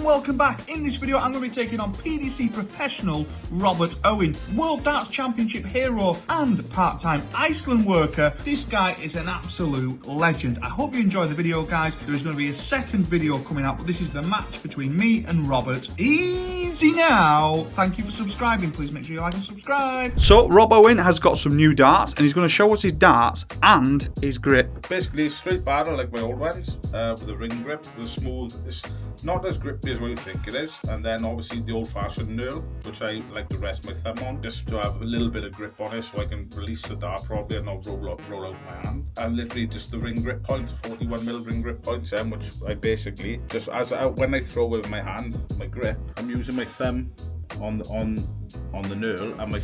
and welcome back. In this video I'm going to be taking on PDC professional Robert Owen, World Darts Championship hero and part-time Iceland worker. This guy is an absolute legend. I hope you enjoy the video, guys. There is going to be a second video coming out, but this is the match between me and Robert. Easy now. Thank you for subscribing. Please make sure you like and subscribe. So Rob Owen has got some new darts and he's going to show us his darts and his grip. Basically straight barrel like my old ones, with a ring grip, with a smooth, it's not as grippy as what you think it is, and then obviously the old-fashioned knurl, which I like to rest my thumb on, just to have a little bit of grip on it so I can release the dart properly and not roll out my hand. And literally just the ring grip points, 41mm ring grip points, which I basically, just when I throw with my hand, my grip, I'm using my thumb on the knurl, and my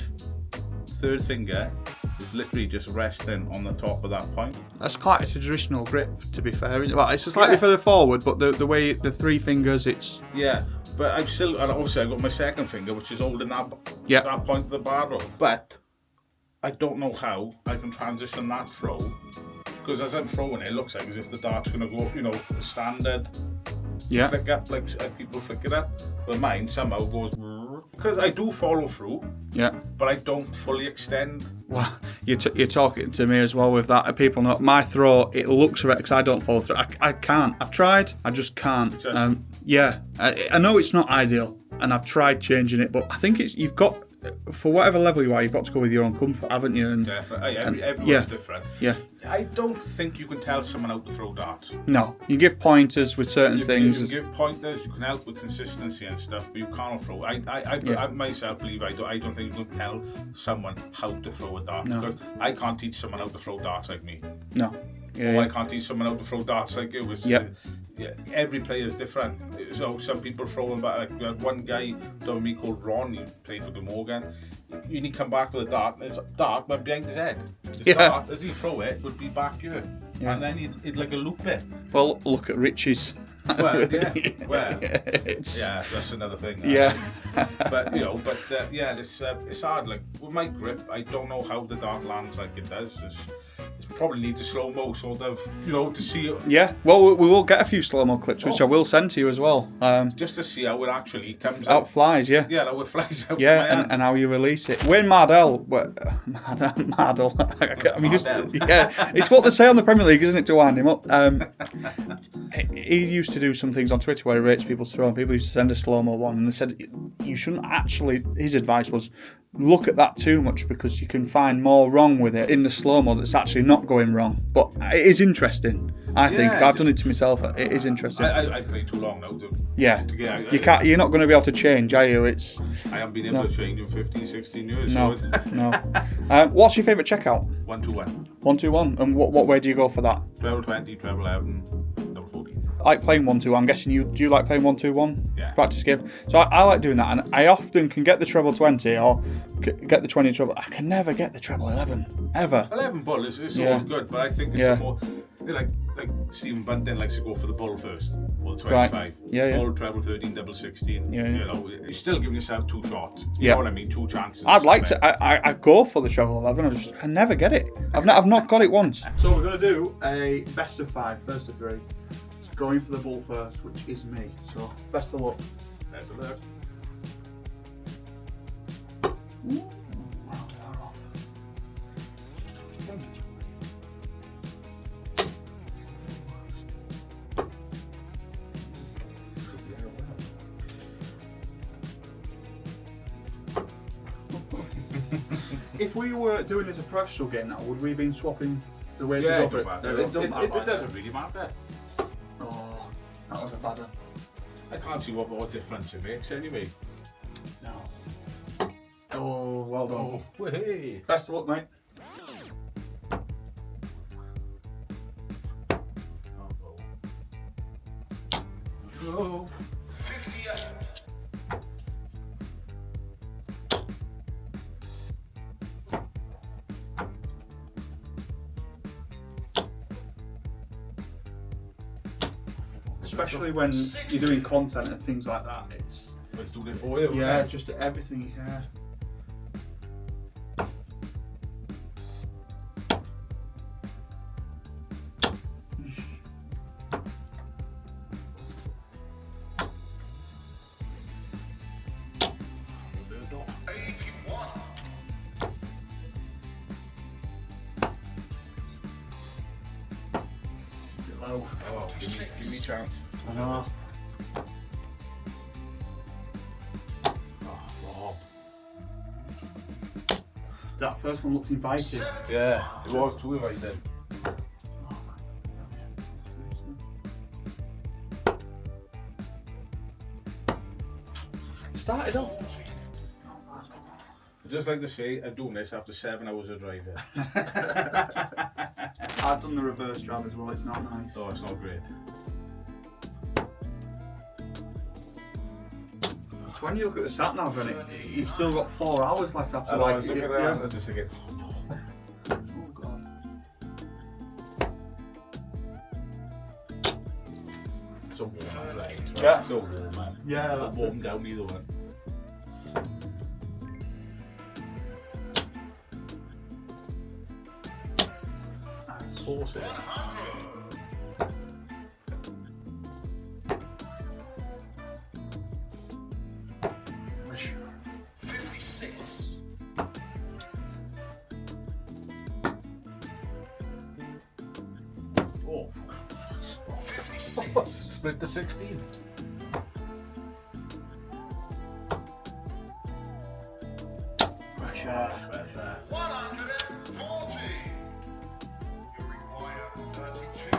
third finger is literally just resting on the top of that point. That's quite a traditional grip, to be fair. Well, it's slightly further forward, but the way the three fingers, it's... Yeah, but I've still, and obviously I've got my second finger, which is holding that point of the barrel. But I don't know how I can transition that throw, because as I'm throwing it looks like as if the dart's going to go, you know, the standard flick up, like people flick it up. But mine somehow goes... Because I do follow through, but I don't fully extend. Well, you're talking to me as well with that. People know my throw, it looks right because I don't follow through. I can't. I've tried, I just can't. I know it's not ideal, and I've tried changing it, but I think you've got, for whatever level you are, you've got to go with your own comfort, haven't you? And, definitely. Everyone's different. Yeah. I don't think you can tell someone how to throw darts. No. You give pointers with certain things. You can give pointers, you can help with consistency and stuff, but you can't throw. I myself believe I don't think you can tell someone how to throw a dart. No. Because I can't teach someone how to throw darts like me. No. I can't teach someone how to throw darts like you. Every player is different. So some people throw them back. Like we had one guy down me called Ron. He played for Glamorgan. When he come back with a dart, his dart went behind his head. His dart, as he throw it, would be back here, and then he'd like a loop it. Well, look at Richie's. Well, that's another thing. But it's hard. Like with my grip, I don't know how the dart lands like it does. It probably needs a slow-mo sort of, to see it. Yeah, well, we will get a few slow-mo clips, which I will send to you as well. Just to see how it actually comes out. Flies, yeah. Yeah, how it flies out. Yeah, and how you release it. Wayne Mardell, Mardell. I mean, it's what they say on the Premier League, isn't it, to wind him up? He used to do some things on Twitter where he rates people's throw, and people used to send a slow-mo one, and they said you shouldn't actually, his advice was, look at that too much because you can find more wrong with it in the slow-mo that's actually not going wrong. But it is interesting, I think. I've done it to myself. It is interesting. I play too long now to you're not going to be able to change, are you? I haven't been able to change in 15, 16 years. No. What's your favourite checkout? 1-2-1. 1-2-1. And what way do you go for that? 12-20, 12-11, double 14. I like playing 1-2-1. I'm guessing do you like playing 1-2-1? Yeah. Practice game. So I like doing that, and I often can get the treble 20 or get the 20 treble. I can never get the treble 11 ever. 11 bull is all good, but I think it's more like Stephen Bunting likes to go for the bull first, or the 25. Right. Yeah. Bull, treble 13, double 16. Yeah. You're still giving yourself two shots. You know what I mean? Two chances. I'd like to. I go for the treble 11. I never get it. I've not got it once. So we're gonna do a best of 5, first of 3. It's going for the bull first, which is me. So best of luck. Best of luck. If we were doing this a professional game now, would we have been swapping the way to go for it? It doesn't really matter. Oh, that was a bad one. I can't see what difference it makes anyway. No. Oh, well done. Oh, hey. Best of luck, mate. Oh. 58. Especially when you're doing content and things like that, it's doing it for you. Yeah, just everything. Yeah. chance. I know. Oh, That first one looks inviting. yeah, it was too inviting. Started off. I'd just like to say, I'm doing this after 7 hours of driving. I've done the reverse drive as well, it's not nice. Oh, it's not great. It's when you look at the sat nav and you've still got 4 hours left after I was looking at that, yeah. I just thinking, Oh god. so warm, right? Yeah. So warm, man. Yeah, Not that's warm down either one. Nice. Force it. Wish. 56. Oh. 56. Split the 16. Pressure. 140. You require 32.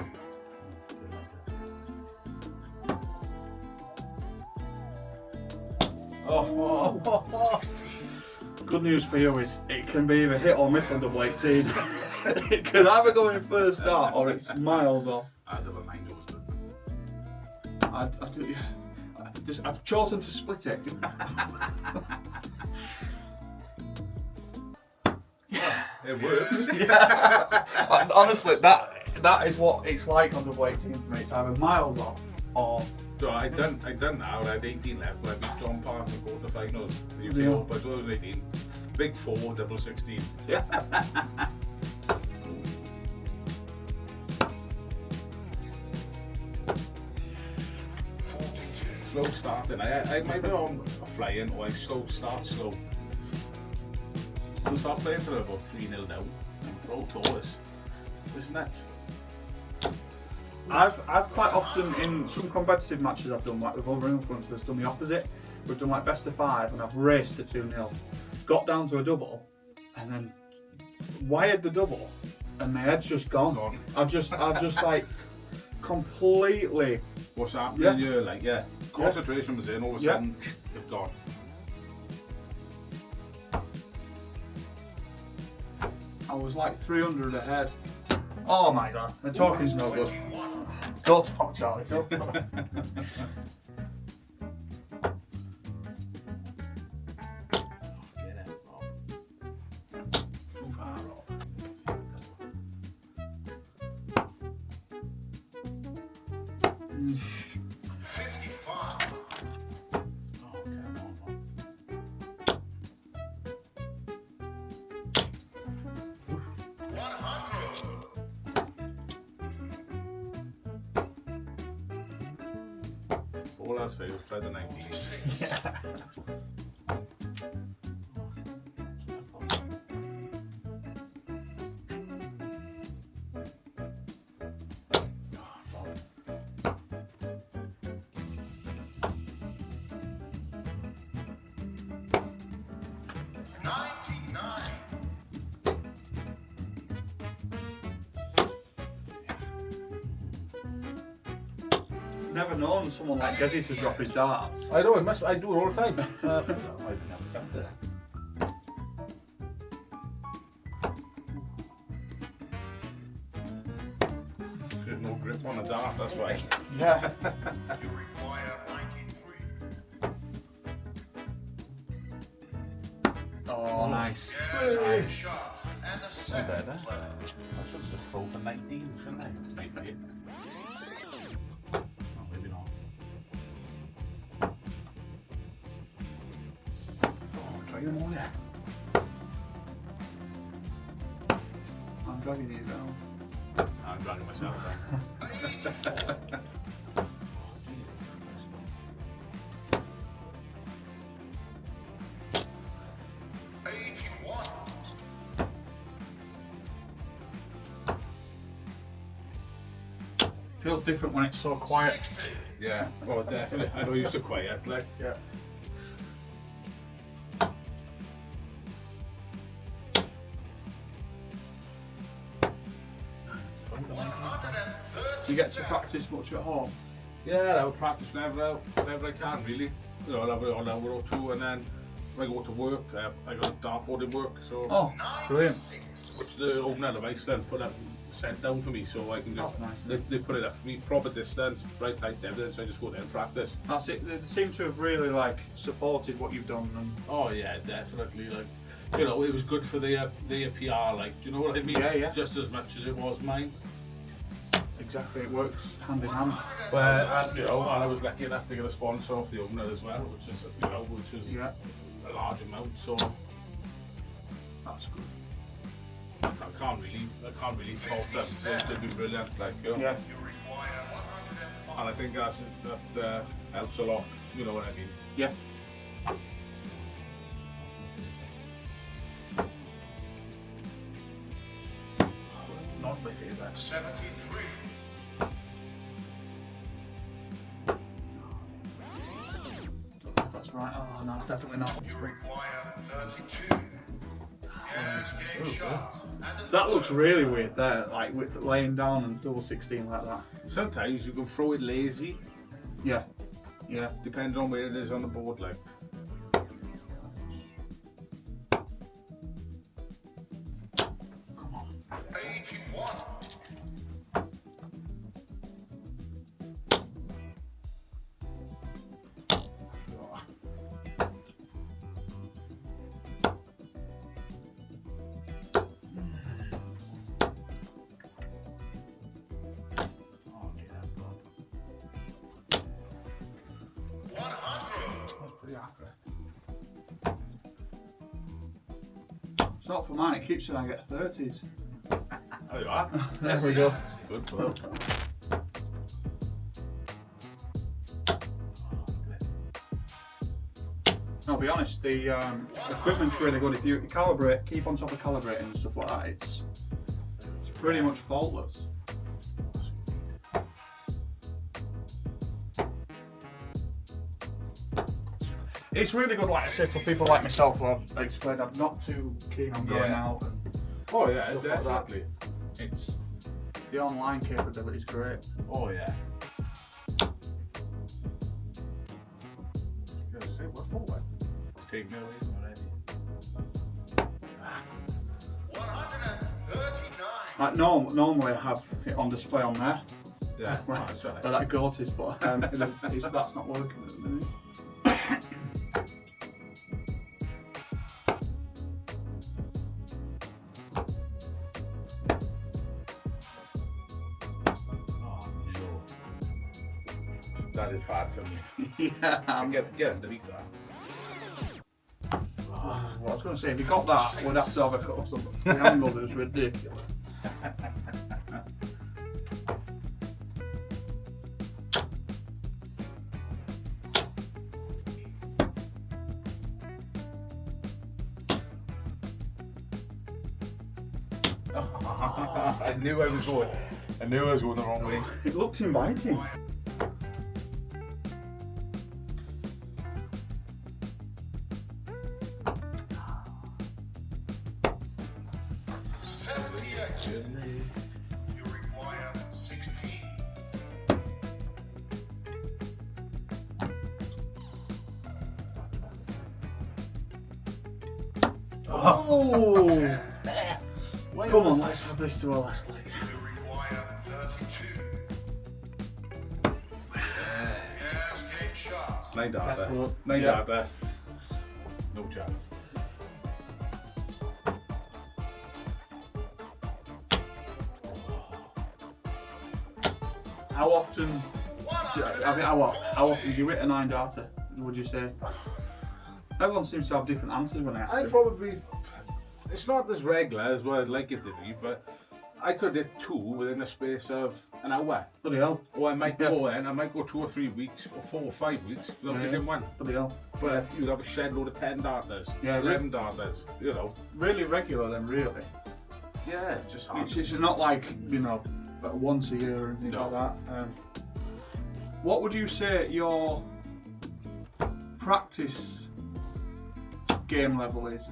Oh. Good news for you is it can be either hit or miss on double 18. It can either go in first start or it's miles off. I'd have a mind it was good. I've chosen to split it. It works. Honestly, that is what it's like on double 18 for me. It's either miles off or So I done now. I had 18 left. But I beat John Park in the quarterfinals. The UK Yeah. Open. So I was 18. Big 4, double 16. yeah. Slow starting. I might be on flying or I slow. We'll start playing for about 3-0 down. We're all tallest. Isn't it? I've quite often in some competitive matches I've done like with other influencers done the opposite. We've done like best of 5 and I've raced to 2-0, got down to a double, and then wired the double, and my head's just gone. I've just like completely. What's happening Yeah. here? Like, yeah. Concentration was in, all of a Yeah. sudden, it's gone. I was like 300 ahead. Oh my god, the talking's no good. Don't talk, Charlie. Don't talk. Get it, Rob. Too far, Rob. Mm. 55. Oh, come on, Rob. All else fails, try the 19. Never known someone like Gezi to drop his darts. I know, I do it all the time. I've never done that. There's no grip on the dart, that's why. Yeah. You require 93. Oh, nice. Yes, I'm shot. And a Not second bad, player. I should just throw for 19, shouldn't I? Maybe. Oh, maybe not. Oh, try them all, yeah. I'm dragging you down. I'm dragging myself down. 84. Feels different when it's so quiet. 60. Yeah, oh definitely. I know you're so quiet, like. Yeah. You get to practice much at home. Yeah, I would practice whenever I can, really. You know, I'll have an hour or two, and then when I go to work, I got a dartboarding work, so Oh, brilliant. 96. which the opener of Iceland put up, sent down for me, so I can just. That's nice. They put it up for me, proper distance, right height, everything. So I just go there and practice. That's it. They seem to have really like supported what you've done. And Oh yeah, definitely. Like, you know, it was good for their PR. Like, do you know what I mean? Yeah, yeah. Just as much as it was mine. exactly, it works hand in hand. But you know, and I was lucky enough to get a sponsor off the owner as well, which is Yeah, a large amount. So that's good. I can't really fault them. They've been brilliant. Like, you know. Yeah, You require 105. And I think that helps a lot. You know what I mean? yeah. Not my favourite. 73. That's right. Oh no, it's definitely not. You require 32. Yes, game shot. And a That looks third. really weird there, like with laying down and double 16 like that. Sometimes you can throw it lazy, Yeah, yeah. depending on where it is on the board. Like, 81. oh yeah, God. 100. That's pretty accurate. It's not for mine, it keeps saying I get 30s. There you are. There we go. Good work. I'll be honest, the equipment's really good. If you calibrate, keep on top of calibrating and stuff like that, it's pretty much faultless. It's really good, like I said, for people like myself who I've explained I'm not too keen on going Yeah. out. And Oh yeah, Stuff like that. definitely. it's the online capability is great. Oh yeah. It's taken away already. 139. Like normally I have it on display on there, Yeah, where, that's right. where that goat is, but that's not working at the minute. Oh, no. That is bad for me. Yeah. Get underneath that. Well, I was going to say, if you got that, we'd have to have a cut or something. The angle is ridiculous. I knew I was going. I knew I was going the wrong way. It looks inviting. You require 16. Oh! Come on, let's have this to our last leg. You require 32. Yes, game shot. No data. Best of luck. No Yeah. data. No chance. How often? How often do you hit a 9 data? Would you say? Everyone seems to have different answers when I ask I them. probably. It's not as regular as what I'd like it to be, but I could hit 2 within the space of an hour. Bloody hell. Or I might Yeah. go in, I might go 2 or 3 weeks, or 4 or 5 weeks without Yeah. hitting one. Bloody hell. But you'd have a shed load of 10 datas, Yeah, 11 datas, you know. Really regular then, really. Yeah, it's just hard. It's not like, like once a year and things No. like that. What would you say your practice game level is?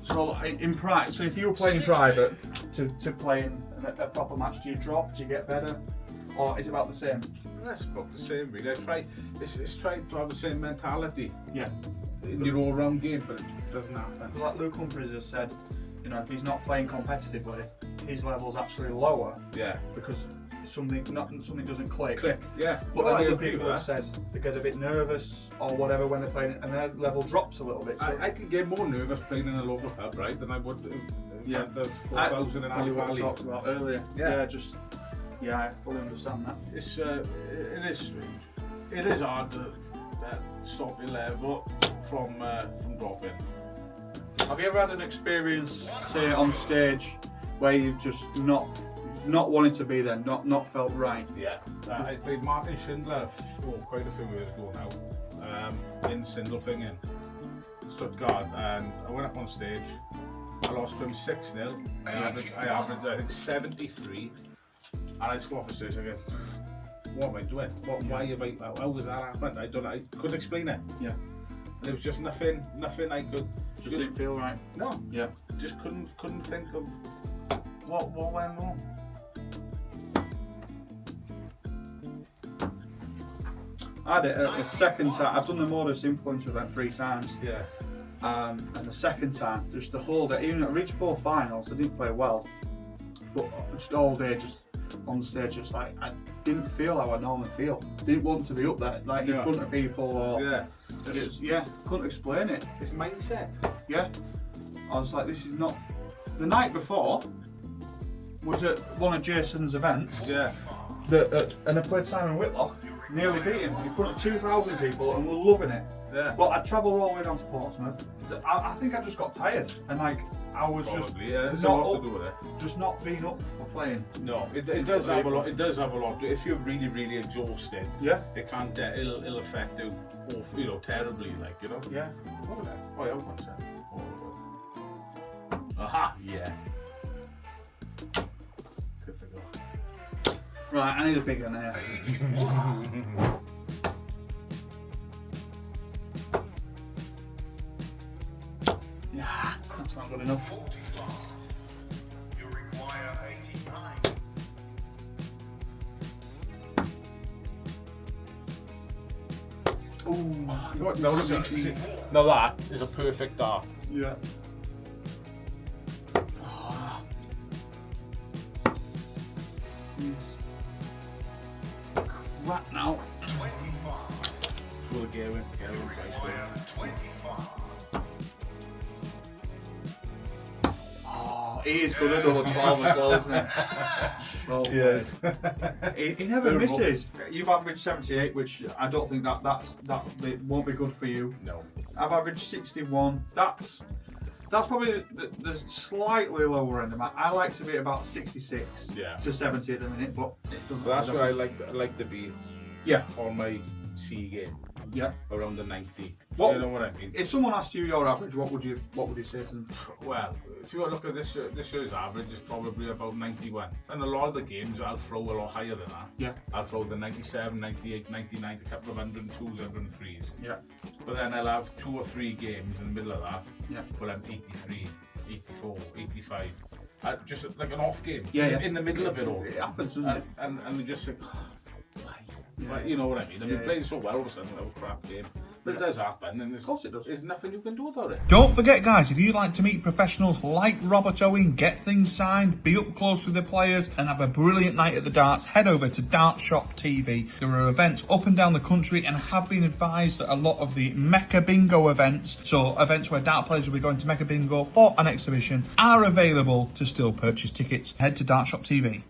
So like, in private, so if you were playing private to playing a proper match, do you drop? Do you get better, or is it about the same? That's about the same, really. It's trying to have the same mentality Yeah. in your all-round game, but it doesn't happen. Like Luke Humphries has said, you know, if he's not playing competitively, his level's actually lower Yeah. because something doesn't click. Yeah. But Well, I then other agree people with have that. said they get a bit nervous or whatever when they're playing, and their level drops a little bit. So I could get more nervous playing in a local pub, right, than I would in front of 4,000 in Ali what we Valley. talked about earlier. Yeah. I fully understand that. It's it is hard to stop your level from dropping. Have you ever had an experience, say, on stage, where you've just not wanted to be there, not felt right? Yeah. I played Martin Schindler quite a few years ago now, in Sindelfingen, Stuttgart, and I went up on stage. I lost to him 6-0. I averaged I think 73, and I just go off the stage again. What am I doing? How was that happened? I don't know. I couldn't explain it. Yeah. There was just nothing I could. Just didn't feel right. No. Yeah. Just couldn't think of what went wrong. I had it a second time. I've done the Modest Influencer event 3 times. Yeah. And the second time, just the whole day, even I reached 4 finals, I didn't play well, but just all day, just on stage, just like, I didn't feel how I normally feel. Didn't want to be up there, like in front of people, or couldn't explain it. It's mindset. Yeah, I was like, this is not. The night before was at one of Jason's events. Yeah. And I played Simon Whitlock, nearly beat him in front of 2,000 people, and we're loving it. Yeah. But I travelled all the way down to Portsmouth. I think I just got tired, and like I was Probably, yeah. It's not a lot up, to do with it. just not being up for playing. No, it does have a lot. It does have a lot. If you're really exhausted, Yeah. it can't. It'll affect you, terribly. Like Yeah. What was that? Oh, yeah, what's that? Aha! Yeah. Good to go. Right, I need a bigger nail. Yeah, that's not good enough. 45. You require 89. Ooh. No, that is a perfect dart. Yeah. Crap now. 25. Will get in. Require 25. Oh, he is good at number 12 as well, isn't he? Well, Yes. he never misses. You've averaged 78, which I don't think that it won't be good for you. No. I've averaged 61. That's probably the slightly lower end of my. I like to be about 66 to 70 at the minute, but it doesn't. But that's where I like to be. Yeah. On my C game. Yeah. Around the 90. What? You know what I mean? If someone asked you your average, what would you say to them? Well, if you look at this year's average, is probably about 91. And a lot of the games, I'll throw a lot higher than that. Yeah. I'll throw the 97, 98, 99, a couple of 102s, 103s. Yeah. But then I'll have 2 or 3 games in the middle of that. Yeah. Well, I'm 83, 84, 85. Just like an off game. Yeah. In the middle of it all. It happens, doesn't it? And you just think, why? Yeah. But you know what I mean? I've been Yeah. playing so well, all of a sudden, I have a crap game. But it does happen, and Of course it does. There's nothing you can do about it. Don't forget, guys, if you'd like to meet professionals like Robert Owen, get things signed, be up close with the players, and have a brilliant night at the darts, head over to Dart Shop TV. There are events up and down the country, and have been advised that a lot of the Mecca Bingo events, so events where dart players will be going to Mecca Bingo for an exhibition, are available to still purchase tickets. Head to Dart Shop TV.